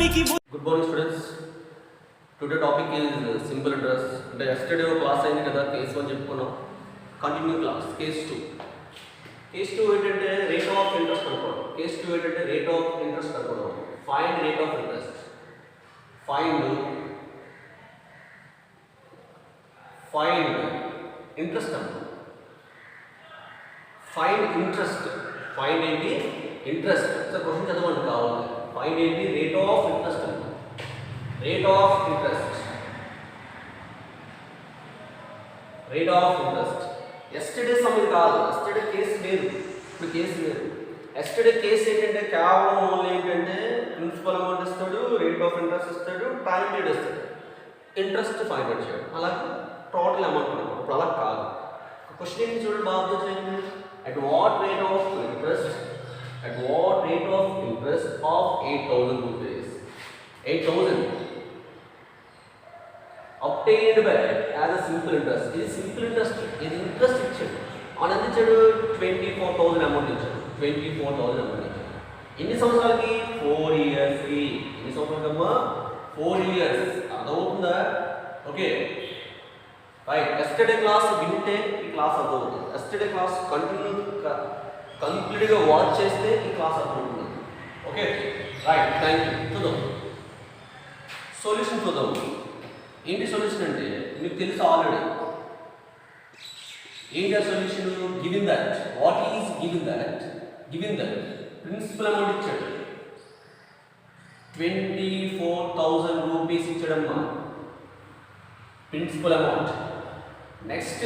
Good morning students. Today topic is simple interest. అంటే yesterday class అయింది కదా, case 1 చెప్పుకున్నాం. Continue class case 2. Case 2 ఏంటంటే rate of interest కనుక్కోవడం. Case 2 ఏంటంటే rate of interest కనుక్కోవడం. Find rate of interest. Find interest కనుక్కో. Find interest. Find ఏంటి? Interest. సో క్వశ్చన్ చదవండి కావాలి. Find ఏంటి? Rate of interest కనుక్కో. Rate of interest. Rate of interest. Yesterday సమ్మిది కాదు. Yesterday కేసు వేరు. ఇప్పుడు కేసు వేరు. Yesterday కేసు ఏంటంటే కేవలం ఓన్లీ ఏంటంటే ప్రిన్సిపల్ అమౌంట్ ఇస్తాడు, రేట్ ఆఫ్ ఇంట్రెస్ట్ ఇస్తాడు, టైం పీరియడ్ ఇస్తాడు, ఇంట్రెస్ట్ ఫైండ్ అవుట్ చేయడం. అలాగే టోటల్ అమౌంట్ అనమాట. ఇప్పుడు అలా కాదు. క్వశ్చన్ ఏంటి చూడండి బాగా చేయండి. At what rate of interest? At what rate of interest of 8,000 rupees? 8,000 obtained by as a simple interest. This is simple interest. This interest ఇచ్చాడు. ఆయన ఎంత ఇచ్చాడు? 24,000 అమౌంట్ ఇచ్చాడు. 24,000 అమౌంట్ ఇచ్చాడు. ఎన్ని సంవత్సరాలకి? 4 years కి. ఎన్ని సంవత్సరాలకమ్మా? 4 years. అర్థమవుతుందా? Okay right. ఎస్టర్డే క్లాస్ వింటే ఈ క్లాస్ అర్థమవుతుంది. ఎస్టర్డే క్లాస్ కంప్లీట్గా వాచ్ చేస్తే ఈ క్లాస్ అర్థమవుతుంది. Okay right. Thank you. చూద్దాం సొల్యూషన్. చూద్దాం ఏంటి సొల్యూషన్ అంటే మీకు తెలుసు ఆల్రెడీ. ఏంటి ఆ solution? Given that. What is given that? Given that principal amount ఇచ్చాడు. 24,000 రూపీస్ ఇచ్చాడమ్మా ప్రిన్సిపల్ అమౌంట్. నెక్స్ట్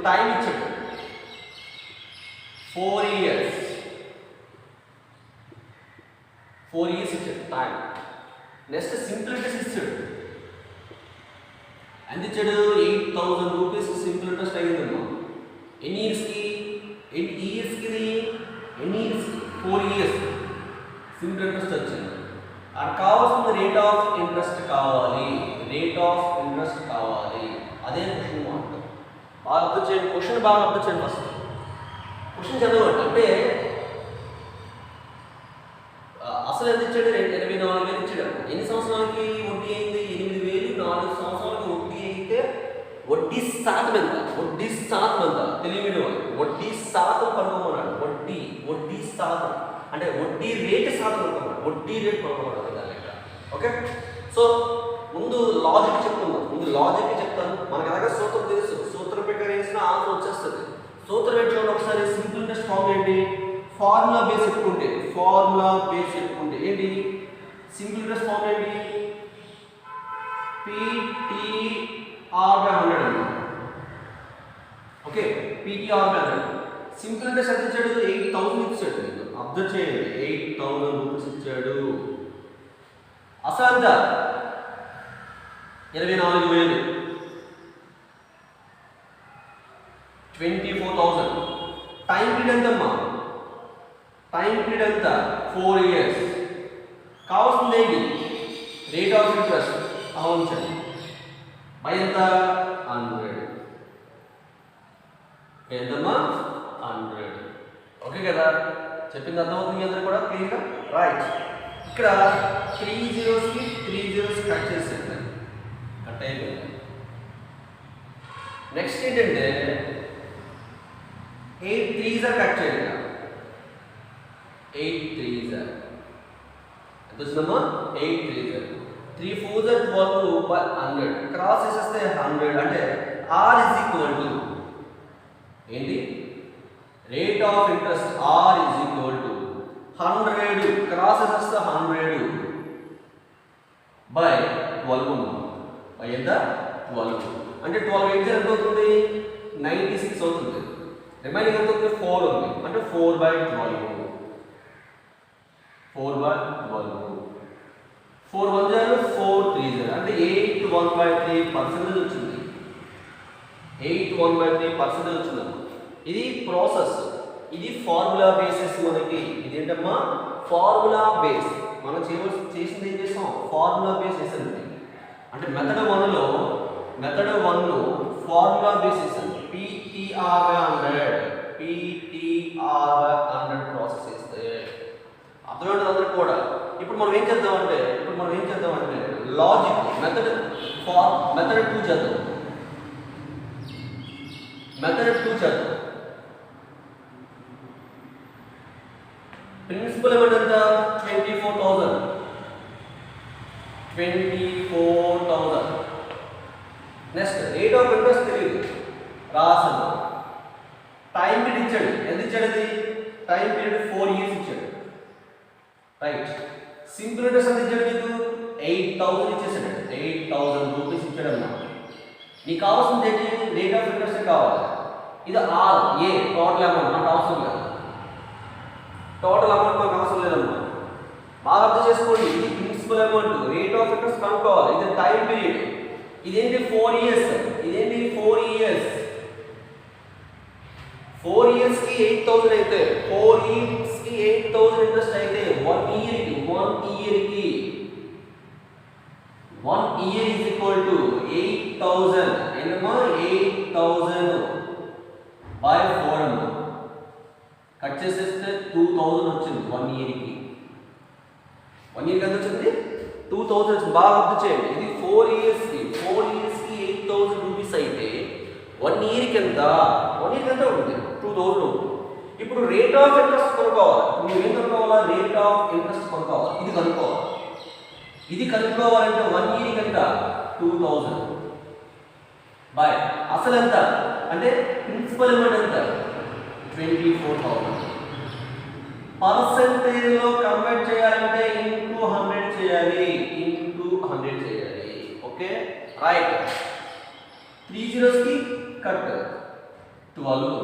టైం ఇచ్చాడు 4 years. 4 years ఇచ్చాడు టైం. నెక్స్ట్ సింపుల్ ఇంట్రెస్ట్ ఇచ్చాడు. ఎంత ఇచ్చాడు? 8,000 రూపీస్ సింపుల్ ఇంట్రెస్ట్ అయ్యిందమ్మా. ఎన్ని ఇయర్స్కి? ఎన్ని ఇయర్స్కి? 4 years సింపుల్ ఇంట్రెస్ట్ వచ్చింది. అది కావాల్సిన రేట్ ఆఫ్ ఇంట్రెస్ట్ కావాలి. రేట్ ఆఫ్ ఇంట్రెస్ట్ కావాలి. అదే క్వశ్చన్ మాట. బాగా అర్థం చేయండి. క్వశ్చన్ బాగా అర్థం చేయండి. ఫస్ట్ క్వశ్చన్ చదవండి. అంటే అసలు ఎంత ఇచ్చాడు? 84,000 ఇచ్చాడు. ఎన్ని సంవత్సరాలకి వడ్డీ అయింది? 8,000. 4 సంవత్సరాలకి వడ్డీ అయితే వడ్డీ శాతం ఎంత? వడ్డీ శాతం ఎంత? తెలియని వాళ్ళు వడ్డీ శాతం కనుక్కోమన్నాడు. వడ్డీ శాతం అంటే వడ్డీ రేటు శాతం కనుక్కోమన్నాడు. వడ్డీ రేటు కనుక్కోమన్నాడు దాని లెక్క. ఓకే సో ముందు లాజిక్ చెప్తున్నాను. ముందు లాజిక్ చెప్తాను. మనకు అలాగే సూత్రం తెలుసు. సూత్రం ప్రకారం వేసిన ఆన్సర్ వచ్చేస్తుంది. సూత్రం ఏంటి చూడండి ఒకసారి. సింపుల్ ఇంట్రెస్ట్ ఫార్మ్ ఏంటి? ఫార్ములా బేస్ ఎత్తుకుంటే ఏంటి సింపుల్ ఇంట్రెస్ట్ ఫార్మ్ ఏంటి? PTR/100 అన్నమాట. Okay PTR/100. సింపుల్ ఇంట్రెస్ట్ ఎంత ఇచ్చాడు? 8,000 ఇచ్చాడు. అబ్జర్వ్ చేయండి. 8,000 రూపీస్ ఇచ్చాడు. అసలు ఎంత? 24,000. 24,000. టైం పీరియడ్ ఎంతమ్మా? టైం పీరియడ్ ఎంత? 4 years. కావాల్సింది ఏంటి? Rate of interest amount by ఎంత? 100. ఎంతమ్మా? 100. ఓకే కదా? చెప్పింది అర్థమవుతుంది మీ అందరూ కూడా క్లియర్గా? రైట్. ఇక్కడ 3 zeros కట్ చేసేది. కట్ అయిపోయింది. నెక్స్ట్ ఏంటంటే 8 3s కట్ చేయాలి. 8 3s ఎంత వచ్చిందమ్మా? 8 3s. 3 4s 12/100 క్రాస్ చేసేస్తే 100. అంటే R is equal to ఏంటి? Rate of interest R is equal to 100 cross చేసేస్తే 100 బై 12 బై ఎంత? 12. అంటే 12 8 ఎంత అవుతుంది? 96 అవుతుంది. రిమైనింగ్ ఎంత అవుతుంది? 4 ఉంది. అంటే 4/12. 4/12. 4 1 0 4 3 0 అంటే 8/1/3% వచ్చింది. 8/1/3% వచ్చింది. ఇది ప్రాసెస్. ఇది ఫార్ములా బేసిస్. మనకి ఇది ఏంటమ్మా? Formula base. మనం చేసింది ఏం చేసాం? ఫార్ములా బేస్ చేసింది. అంటే మెథడ్ 1లో ఫార్ములా బేసిస్ PTR/100 ప్రాసెస్ చేస్తే అర్థమైనది అందరూ కూడా ఇప్పుడు మనం ఏం చేద్దామంటే లాజిక్ మెథడ్ ఫార్ మెథడ్ 2 చేద్దాం. మెథడ్ 2 చేద్దాం. ప్రిన్సిపల్ అమౌంట్ ఎంత 24,000. నెక్స్ట్ రేట్ ఆఫ్ ఇంట్రెస్ట్ తెలియదు, రాసాను. టైం పీరియడ్ ఇచ్చాడు, ఎంత ఇచ్చాడు? అది టైం పీరియడ్ 4 years ఇచ్చాడు. రైట్. సింపుల్ ఇంట్రెస్ట్ ఎంత ఇచ్చాడు? నీకు 8,000 ఇచ్చేసాడు. 8,000 రూపీస్ ఇచ్చాడు అన్నమాట. నీకు కావాల్సింది ఏంటి? రేట్ ఆఫ్ ఇంట్రెస్ట్ కావాలి. ఇది ఆర్ ఏ టోటల్ అమౌంట్ నాకు అవసరం లేదు. టోటల్ అమౌంట్ నాకు అవసరం లేదన్నమాట. బాగా అర్థం చేసుకోండి. ఇది principal amount, rate of interest కనుక్కోవాలి. ఇది టైం పీరియడ్. ఇదేంటి 4 years. ఇదేంటి 4 years. 4 years కి 8,000 అయితే 4 years కి 8,000 ఇంట్రెస్ట్ అయితే 1 year కి 1 year is equal to 8,000. ఎన్నమా 8,000 by 4 అమ్మా. కట్ చేసేస్తే 2,000 వచ్చింది 1 year కి. 1 year కి ఎంత వచ్చింది? 2,000 వచ్చింది. బాగా గుర్తు చేయండి. ఇది 4 years కి 8,000 రూపీస్ అయితే 1 year కి ఎంత? 1 year కి ఎంత ఉంటుంది? 2,000. ఇప్పుడు రేట్ ఆఫ్ ఇంట్రెస్ట్ కనుక్కోవాలి. నువ్వు ఏం కనుక్కోవాలా? రేట్ ఆఫ్ ఇంట్రెస్ట్ కనుక్కోవాలి. ఇది కనుక్కోవాలి. ఇది కనుక్కోవాలంటే 1 year కి ఎంత? 2,000 బై అసలు ఎంత అంటే ప్రిన్సిపల్ అమౌంట్ ఎంత? 24,000. పర్సెంటేజ్ లో కన్వర్ట్ చేయాలంటే ఇంటూ 100 చేయాలి. Okay right. 3 zeros కి కట్ 12.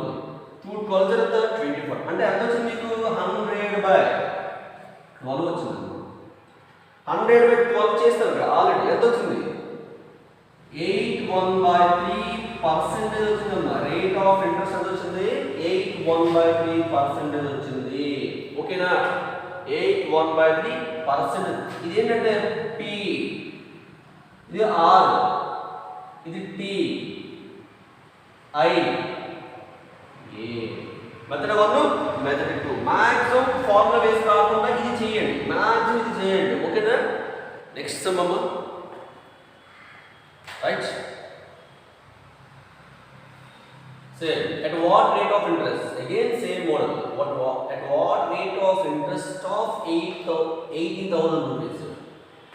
12 ఎంత? 24. అంటే ఎంత వచ్చింది మీకు? 100/12 వచ్చింది. 100/12 చేస్తాను కదా ఆల్రెడీ. ఎంత వచ్చింది? 81/3 పర్సెంటేజ్ వచ్చిందమ్మా. రేట్ ఆఫ్ ఇంట్రెస్ట్ ఎంత వచ్చింది? 81/3% వచ్చింది. ఓకేనా? 81/3%. ఇది ఏంటంటే P, ఇది R, ఇది T, I, A. Method 1, method 2. Maximum formula base కాకుండా ఇది చేయండి. మాక్సిమం ఇది చేయండి. ఓకేనా? నెక్స్ట్ సమ్ అమ్మా. Right. Same. At what rate of interest? Again same model. At what rate of interest of 18,000 rupees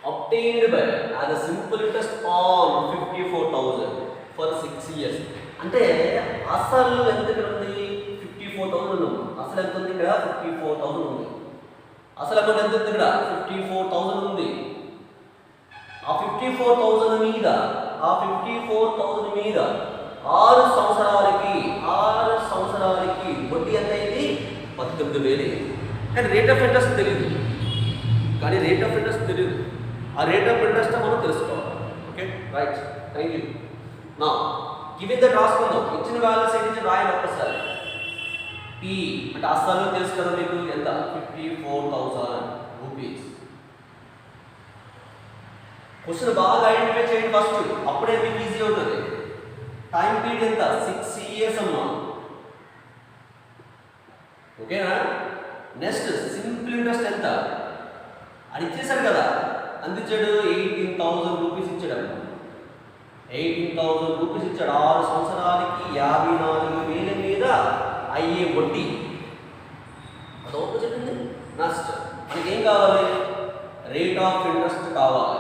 obtained by as a simple interest on 54,000 for 6 years. అంటే అసలు ఎంత ఇక్కడ ఉంది? 54,000 ఉంది. అసలు ఎంత ఉంది ఇక్కడ? 54,000 ఉంది. అసలు అమౌంట్ ఎంత ఉంది ఇక్కడ? 54,000 ఉంది. ఆ 54,000 మీద 6 సంవత్సరాలకి వడ్డీ ఎంత అయింది? 18,000. కానీ రేట్ ఆఫ్ ఇంట్రెస్ట్ తెలియదు. ఆ రేట్ ఆఫ్ ఇంట్రెస్ట్ మనం తెలుసుకోవాలి. Okay right. Thank you. నా గివెన్ దట్ రాసుకుందాం. ఇచ్చిన వాల్యూస్ ఏంటి రాయాలి ఒక్కసారి. P అంటే అసలు తెలుసు కదా మీకు ఎంత? 54,000 రూపీస్. క్వశ్చన్ బాగా ఐడెంటిఫై చేయండి ఫస్ట్, అప్పుడే మీకు ఈజీ అవుతుంది. టైం పీరియడ్ ఎంత? 6 years అమ్మా. ఓకేనా? నెక్స్ట్ సింపుల్ ఇంట్రెస్ట్ ఎంత? అది ఇచ్చేసాడు కదా, అందించాడు. 18,000 రూపీస్ ఇచ్చాడు అమ్మా. 18,000 రూపీస్ ఇచ్చాడు. 6 సంవత్సరాలకి 54,000 మీద అయ్యే వడ్డీ. అదొక చెప్పింది. నెక్స్ట్ మనకి ఏం కావాలి? రేట్ ఆఫ్ ఇంట్రెస్ట్ కావాలి.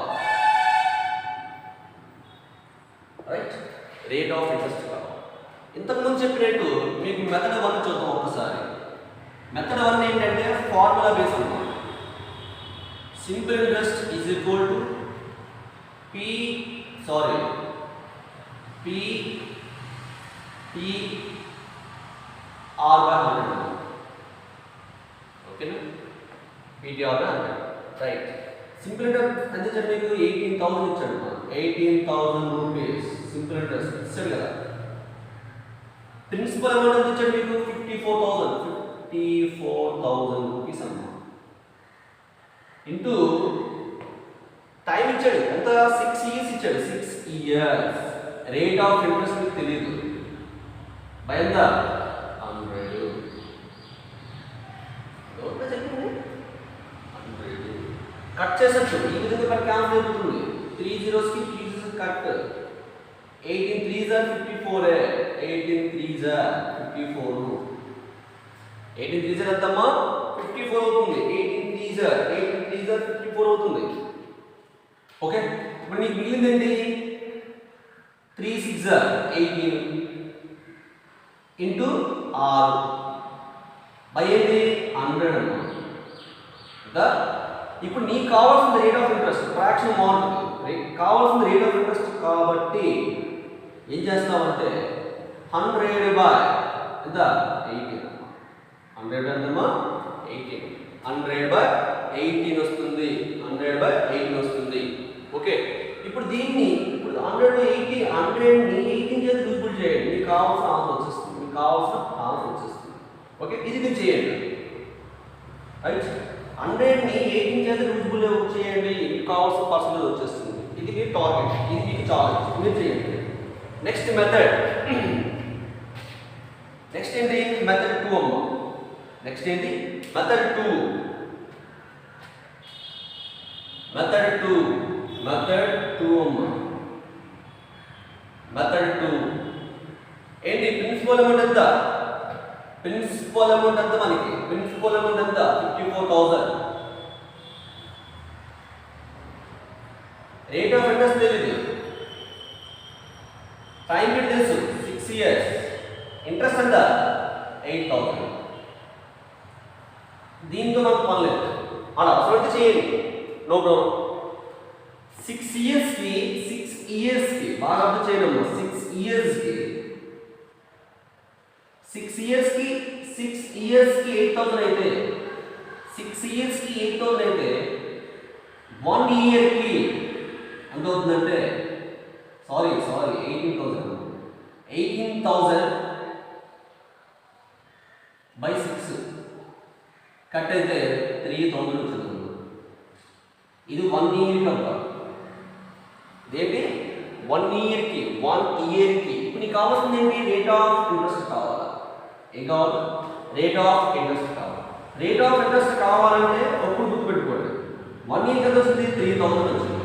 రైట్. రేట్ ఆఫ్ ఇంట్రెస్ట్ కావాలి. ఇంతకుముందు చెప్పినట్టు మీకు మెథడ్ 1 చూద్దాం ఒకసారి. మెథడ్ 1 ఏంటంటే ఫార్ములా బేస్ అన్నమాట. Simple interest is equal to P T R/100. ఓకేనా? PTR/100. రైట్. సింపుల్ ఇంట్రెస్ట్ ఎంత ఇచ్చాడు మీకు? 18,000 ఇచ్చాడు. 18,000 రూపీస్ సింపుల్ ఇంట్రెస్ట్ ఇచ్చాడు కదా. ప్రిన్సిపల్ అమౌంట్ ఎంత ఇచ్చాడు మీకు? 54,000 రూపీస్ అన్నమాట. ఇంటూ టైం ఇచ్చాడు ఎంత? 6 years ఇచ్చాడు. 6 years. రేట్ ఆఫ్ ఇంట్రెస్ట్ మీకు తెలియదు. బై ఎంత? 100. చెప్పింది 100. కట్ చేసచ్చు. ఈ విధంగా కట్ క్యాన్సిల్ అయిపోతుంది. 3 zeros కి 3 zeros cut. 18 3s are 54. 18 3s are 54. 18 3s are ఎంతమ్మా? 54 అవుతుంది. 18 3s are 54 అవుతుంది. ఓకే, ఇప్పుడు నీకు మిగిలింది ఏంటి? 3 6 are 18 ఇంటూ 6 బై ఏంటి? 100 అమ్మా. కదా, ఇప్పుడు నీకు కావాల్సిన రేట్ ఆఫ్ ఇంట్రెస్ట్ ఫ్రాక్షన్ మారుతుంది. కావాల్సిన రేట్ ఆఫ్ ఇంట్రెస్ట్ కాబట్టి ఏం చేస్తామంటే 100 బై ఎంత? 18 అమ్మా. 100 ఎంతమ్మా? 18. 100 బై 18 వస్తుంది. 100 బై 18 వస్తుంది. ఓకే, ఇప్పుడు దీన్ని ఇప్పుడు 100ని 18 చేసి డివిజిబుల్ చేయండి. మీకు కావాల్సిన ఆన్సర్ వచ్చేస్తుంది. మీకు కావాల్సిన ఆన్సర్ వచ్చేస్తుంది. ఓకే, ఇది మీరు చేయండి. రైట్, 100ని 18 చేసి డివిజిబుల్ చేయండి. మీకు కావాల్సిన పర్సెంటేజ్ వచ్చేస్తుంది. ఇది మీ టార్గెట్, ఇది మీకు ఛాలెంజ్. మీరు చేయండి. నెక్స్ట్ మెథడ్, నెక్స్ట్ ఏంటి? మెథడ్ 2 అమ్మా. నెక్స్ట్ ఏంటి? మెథడ్ 2. మెథడ్ 2 అమ్మా. మెథడ్ 2 ఏంటి? ప్రిన్సిపల్ అమౌంట్ ఎంత? ప్రిన్సిపల్ అమౌంట్ ఎంత మనకి? ప్రిన్సిపల్ అమౌంట్ ఎంత? 54,000. రేట్ ఆఫ్ ఇంట్రెస్ట్ తెలియదు, టైం పీరియడ్ తెలుసు 6 years. ఇంట్రెస్ట్ ఎంత? 8,000. దీంతో నాకు పని లేదు, అలా అవసరం చేయండి, నో ప్రాబ్లం. 6 years కి బాగా అర్థం చేయడం. 6 years కి 8,000 అయితే 6 years కి 8,000 అయితే 1 year కి ఎంత అవుతుందంటే సారీ 18,000 బై 6 కట్ అయితే 3,000 వచ్చింది. ఇది 1 year కి అంట. ఇదేంటి? 1 year కి. ఇప్పుడు నీకు కావాల్సింది ఏంటి? రేట్ ఆఫ్ ఇంట్రెస్ట్ కావాలి. ఏం కావాలి? రేట్ ఆఫ్ ఇంట్రెస్ట్ కావాలి. రేట్ ఆఫ్ ఇంట్రెస్ట్ కావాలంటే అప్పుడు గుర్తుపెట్టుకోండి. 1 year కి ఎంత వస్తుంది? 3,000 వచ్చింది.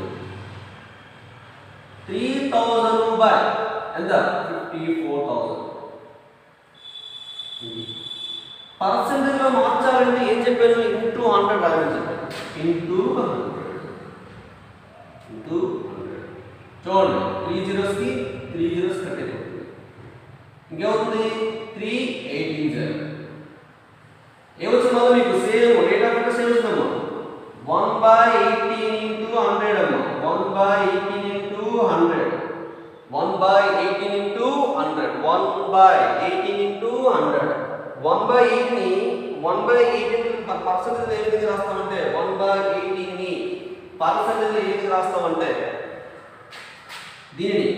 3,000 బై ఎంత? 54,000. పర్సెంటేజ్లో మార్చాలంటే ఏం చెప్పాను? ఇంటూ 100 రాయని చెప్పాను. ఇంటూ 100. చూడండి, 3 zeros కి 3 zeros కట్ అయిపోతుంది. ఇంకేమవుతుంది? 3 18 ఏమొచ్చిందో మీకు సేమ్ రేట్ ఆఫ్ ఇంట్రెస్ట్ ఏమొచ్చిందమ్మా? 1/18 ఇంటూ 100 అమ్మా. 1/18 ఇంటూ 100. 1/18 ఇంటూ 100. 1/18 ఇంటూ 100. 1/18 పర్సెంటేజ్ ఏ విధంగా రాస్తామంటే 1/18ని పర్సెంటేజ్ ఏ విధంగా రాస్తామంటే దీనిని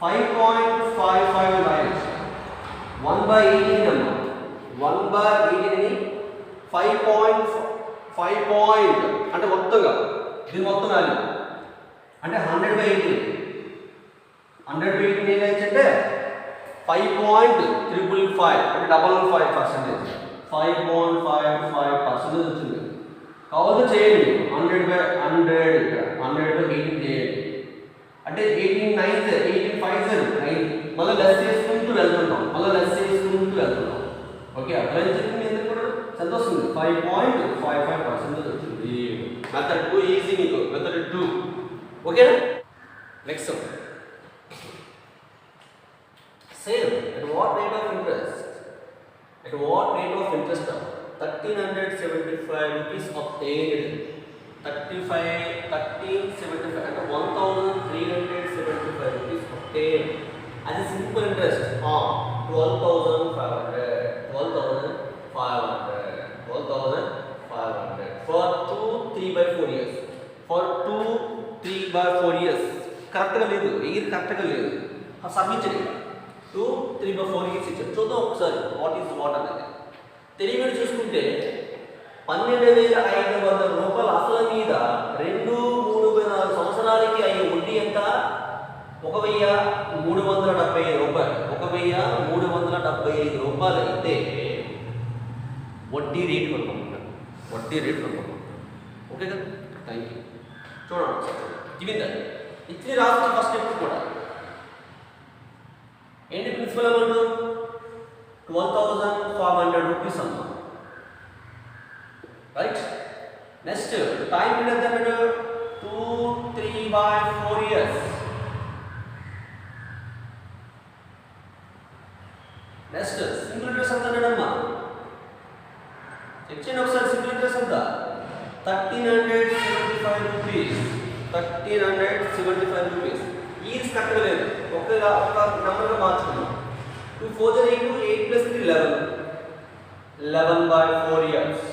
5.55 రాయొచ్చు. 1/18 అమ్మా. 1/18ని 5 అంటే మొత్తంగా దీని మొత్తం వాల్యూ అంటే 100/18. 100/18 ఏం అంటే 5.555 అంటే 5.5%. 5.55% వచ్చింది. కావాలి చేయండి. 100/100 100/18 చేయండి. అంటే 18 9 18 5 9 మళ్ళీ లెస్ చేసుకుంటూ వెళ్తున్నాం. ఓకే, అప్లై చేసింది ఎందుకు కూడా ఎంత వస్తుంది? 5.55% వచ్చింది. మెథడ్ 2 ఈజీ మీకు. మెథడ్ 2 ఓకేనా? Next same at what rate of interest 1,375 rupees obtained. 1375 అంటే 1,375 rupees obtained as a simple interest on 12,500 for 2-3/4 years. For 2-3/4 years కరెక్ట్గా లేదు, ఇయర్ కరెక్ట్గా లేదు. సబ్మిట్ 2-3/4 years ఇచ్చారు. చూద్దాం ఒకసారి వాట్ అనేది. తెలివిని చూసుకుంటే 12,500 రూపాయలు అసలు మీద 2-3-4 సంవత్సరాలకి అయ్యే వడ్డీ ఎంత? 1,375 రూపాయలు. 1,375 రూపాయలు అయితే వడ్డీ రేటు కనుక్కుంటాం. ఓకే కదా? Thank you. చూడండి గివిందా ఇచ్చి రాసుకున్న ఫస్ట్ స్టెప్ కూడా ఏంటి ప్రిన్సిపల్ అమౌంట్ 12,500 రూపీస్ అమ్మా, రైట్. నెక్స్ట్ టైం పీరియడ్ ఎంత 2-3/4 ఇయర్స్. నెక్స్ట్ సింగిల్ ఇంట్రెస్ట్ ఎంత అన్నాడమ్మా, చెక్ చేయండి ఒకసారి. సింగిల్ ఇంట్రెస్ట్ ఎంత 1,375 రూపీస్. 1,375 రూపీస్. ఇయర్స్ కట్టలేదు, ఒక నెంబర్గా మార్చుకున్నాం. 2 4 8 8 + 3 11. 11/4 ఇయర్స్.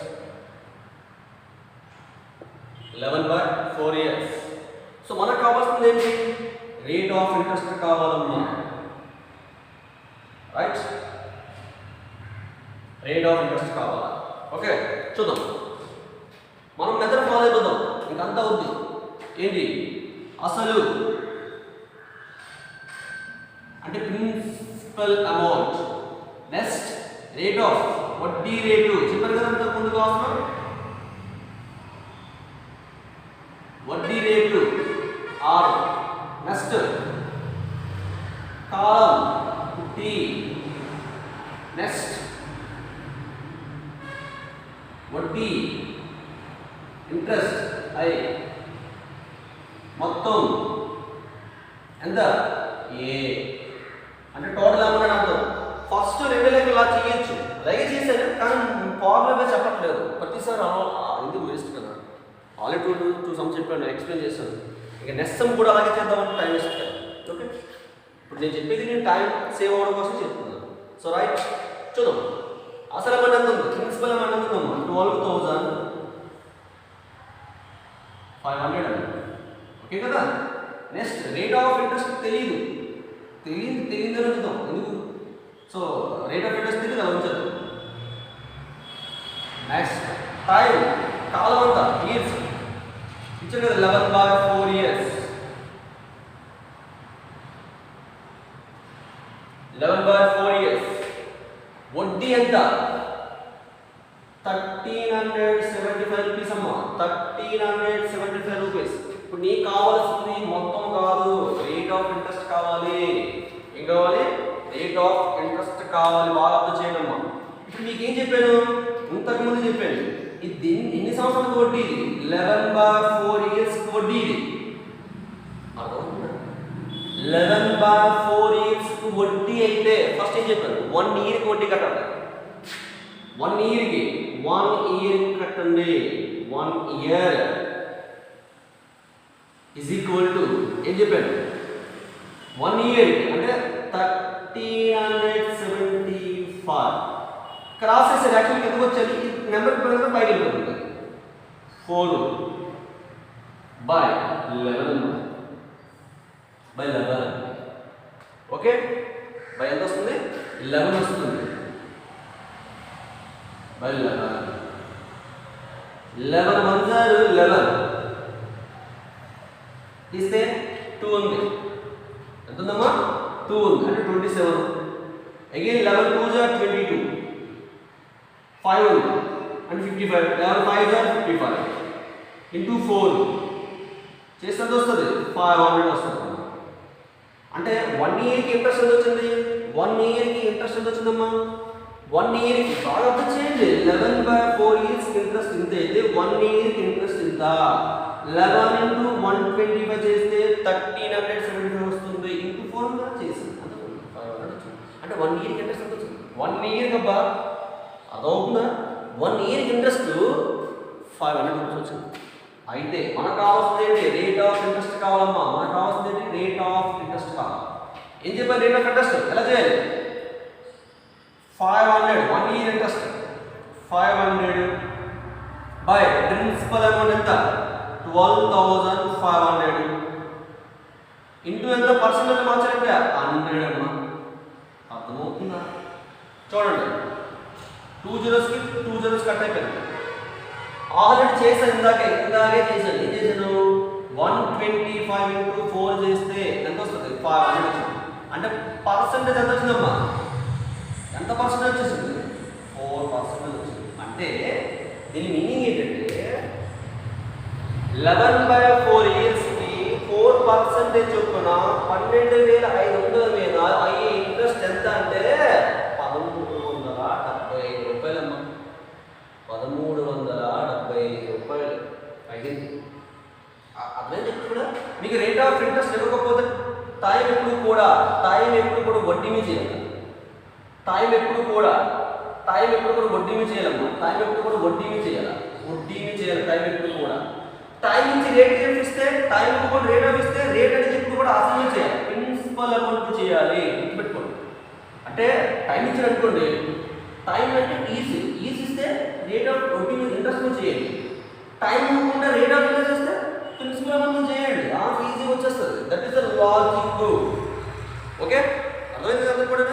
11/4 ఇయర్స్. సో మనకు కావాల్సింది ఏంటి, రేట్ ఆఫ్ ఇంట్రెస్ట్ కావాలమ్మా, రైట్. రేట్ ఆఫ్ ఇంట్రెస్ట్ కావాలా. ఓకే చూద్దాం, మనం మెథడ్ ఫాలో అయిపోదాం. ఇంకంతా వద్దు. ఏంటి అసలు అంటే principal amount. Next rate of వడ్డీ రేటు చెప్పారు కదా ఇంతకు ముందు క్లాస్లో. వడ్డీ రేటు ఆర్. నెక్స్ట్ కాలం టీ. నెక్స్ట్ వడ్డీ ఇంట్రెస్ట్ ఐ. మొత్తం ఎంత ఏ. అంటే టోటల్ అమౌంట్ అర్థం. ఫస్ట్ 2 లెక్కలు ఇలా చేయొచ్చు, అలాగే చేశాను కానీ ఫార్ములాగా చెప్పట్లేదు ప్రతిసారి. ఎందుకు వేస్ట్ కదా, ఆల్రెడీ 2 సమ్స్ చెప్పాను, ఎక్స్ప్లెయిన్ చేశాను. ఇక నెక్స్ట్ సమ్ కూడా అలాగే చేద్దామంటే టైం వేస్ట్ కాదు. ఓకే ఇప్పుడు నేను చెప్పేది నేను టైం సేవ్ అవ్వడం కోసం చెప్తున్నాను. సో రైట్ చూద్దాం. అసలు అమౌంట్ ఎంత ఉంది, ప్రిన్సిపల్ అమౌంట్ ఎంత ఉందమ్మా 12,500. ఓకే కదా. నెక్స్ట్ రేట్ ఆఫ్ ఇంట్రెస్ట్ తెలియదు అని చూద్దాం. ఎందుకు, సో రేట్ ఆఫ్ ఇంట్రెస్ట్ తెలియదు అలా ఉంచదు. నెక్స్ట్ టైం కాలం అంతా ఇయర్స్ ఇచ్చారు కదా 11/4 ఇయర్స్. 11/4 ఇయర్స్. వడ్డీ ఎంత 1,375 రూపీస్ అమ్మా. 1,375 రూపీస్. ఇప్పుడు నీకు కావాల్సింది మొత్తం కాదు, రేట్ ఆఫ్ ఇంట్రెస్ట్ కావాలి. ఏం కావాలి, రేట్ ఆఫ్ ఇంట్రెస్ట్ కావాలి. బాగా అర్థం చేయండి అమ్మా. ఇప్పుడు మీకు ఏం చెప్పాను, ఇంతకుముందు చెప్పాను. ఇది ఎన్ని సంవత్సరాలకు వడ్డీ, 11/4 ఇయర్స్ వడ్డీ. ఇది అర్థమవుతుందా, 11/4 ఇయర్స్ వడ్డీ అయితే ఫస్ట్ ఏం చెప్పాను, 1 ఇయర్కి వడ్డీ కట్టాలి. 1 ఇయర్కి 1 ఇయర్ కట్టండి. 1 ఇయర్ ఈజ్ ఈక్వల్ టు ఏం చెప్పాను, 1 ఇయర్ అంటే 1,375. క్రాస్ చేసేది యాక్చువల్గా ఎందుకు వచ్చేది, ఈ నెంబర్ పరంగా బయట వెళ్ళిపోతుంది. 4/11. ఓకే బై ఎంత వస్తుంది, 11 వస్తుంది. బై 11. 11 1 11 తీస్తే 2 ఉంది. ఎంత ఉందమ్మా, 2 ఉంది అంటే 27. అగైన్ 11 2 22. 5 ఉంది అంటే 55. 11 5 55 ఇంటూ 4 చేస్తే ఎంత వస్తుంది, 500 వస్తుంది. అంటే 1 ఇయర్కి ఇంట్రెస్ట్ ఎంత వచ్చింది, 1 ఇయర్కి ఇంట్రెస్ట్ ఎంత వచ్చిందమ్మా, 1 ఇయర్కి బాగా అర్థం చేయండి. 11/4 ఇయర్స్ ఇంట్రెస్ట్ ఇంత అయితే 1 ఇయర్కి ఇంట్రెస్ట్ ఇంత. 11 × 125 చేస్తే 1,375 వస్తుంది. ఇంటూ 4 చేసింది 500 వచ్చింది. అంటే 1 ఇయర్కి ఇంట్రెస్ట్ ఎంత వచ్చింది, 1 ఇయర్కి అబ్బా అదవుతుందా, 1 ఇయర్కి ఇంట్రెస్ట్ 500 రూపీస్ వచ్చింది. అయితే మనకు కావాల్సింది ఏంటి, రేట్ ఆఫ్ ఇంట్రెస్ట్ కావాలమ్మా. మనకు కావాల్సింది ఏంటి, రేట్ ఆఫ్ ఇంట్రెస్ట్ కావాలి. ఏం చెప్పారు, రేట్ ఆఫ్ ఇంట్రెస్ట్ ఎలా చేయాలి, 500 1 year interest 500 by principal amount ఎంత 12,500 ఇంటూ ఎంత పర్సెంటేజ్ మార్చాలంటే 100 అమ్మా. అర్థమవుతుందా, చూడండి 2 zeros-కి 2 zeros కట్ అయిపోయింది. ఆల్రెడీ చేశాను, ఇందాకే చేశాను. ఏం చేశాను, 125 ఇంటూ 4 చేస్తే ఎంత వస్తుంది, 500 వచ్చింది. అంటే పర్సెంటేజ్ ఎంత వచ్చిందమ్మా, ఎంత పర్సెంటేజ్ వచ్చేసింది, 4% వచ్చింది. అంటే దీని మీనింగ్ ఏంటంటే 11/4 ఇయర్స్కి 4% చొప్పున 12,500 మీద అయ్యే ఇంట్రెస్ట్ ఎంత అంటే 1,375 రూపాయలమ్మా. 1,375 రూపాయలు అయ్యింది. అర్థం చెప్తున్నా మీకు రేట్ ఆఫ్ ఇంట్రెస్ట్ ఇవ్వకపోతే టైం ఎప్పుడు కూడా వడ్డీ మీద చేయాలి. టైం ఎప్పుడు కూడా వడ్డీ మీద చేయాలమ్మా. టైం ఎప్పుడు కూడా వడ్డీ మీద చేయాలి. టైం ఎప్పుడు కూడా టైం నుంచి రేట్ ఇస్తే టైం కూడా రేట్ ఆఫ్ ఇస్తే రేట్ అనేది ఎప్పుడు కూడా అసలు చేయాలి. ప్రిన్సిపల్ అమౌంట్ చేయాలి. గుర్తుపెట్టుకోండి. అంటే టైం ఇచ్చారు అనుకోండి, టైం అంటే ఈజీ ఇస్తే రేట్ ఆఫ్ వడ్డీ మీద ఇంట్రెస్ట్ మీద చేయండి. టైం ఇవ్వకుండా రేట్ ఆఫ్ ఇంట్రెస్ట్ ఇస్తే ప్రిన్సిపల్ అమౌంట్ చేయండి. ఈజీ వచ్చేస్తుంది. That is the logic. Okay, అర్థమైంది అందరికీ కూడా.